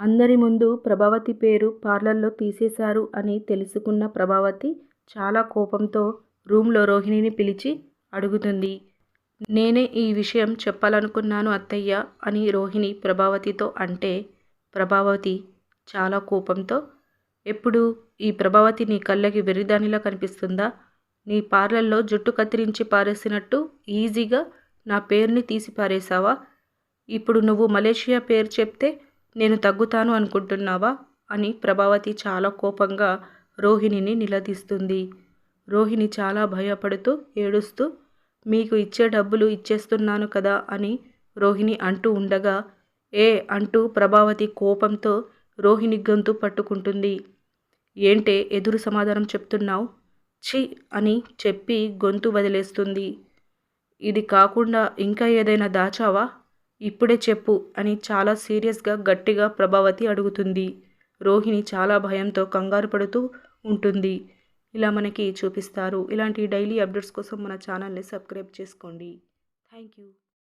అందరి ముందు ప్రభావతి పేరు పార్లర్లో తీసేశారు అని తెలుసుకున్న ప్రభావతి చాలా కోపంతో రూమ్లో రోహిణిని పిలిచి అడుగుతుంది. నేనే ఈ విషయం చెప్పాలనుకున్నాను అత్తయ్య అని రోహిణి ప్రభావతితో అంటే ప్రభావతి చాలా కోపంతో, ఎప్పుడు ఈ ప్రభావతి నీ కళ్ళకి వెర్రిదానిలా కనిపిస్తుందా? నీ పార్లర్లో జుట్టు కత్తిరించి పారేసినట్టు ఈజీగా నా పేరుని తీసి పారేశావా? ఇప్పుడు నువ్వు మలేషియా పేరు చెప్తే నేను తగ్గుతాను అనుకుంటున్నావా అని ప్రభావతి చాలా కోపంగా రోహిణిని నిలదీస్తుంది. రోహిణి చాలా భయపడుతూ ఏడుస్తూ మీకు ఇచ్చే డబ్బులు ఇచ్చేస్తున్నాను కదా అని రోహిణి అంటూ ఉండగా అంటూ ప్రభావతి కోపంతో రోహిణి గొంతు పట్టుకుంటుంది. ఏంటే ఎదురు సమాధానం చెప్తున్నావు? ఛీ అని చెప్పి గొంతు వదిలేస్తుంది. ఇది కాకుండా ఇంకా ఏదైనా దాచావా? ఇప్పుడే చెప్పు అని చాలా సీరియస్గా గట్టిగా ప్రభావతి అడుగుతుంది. రోహిణి చాలా భయంతో కంగారు పడుతూ ఉంటుంది. ఇలా మనకి చూపిస్తారు. ఇలాంటి డైలీ అప్డేట్స్ కోసం మన ఛానల్ని సబ్స్క్రైబ్ చేసుకోండి. Thank you.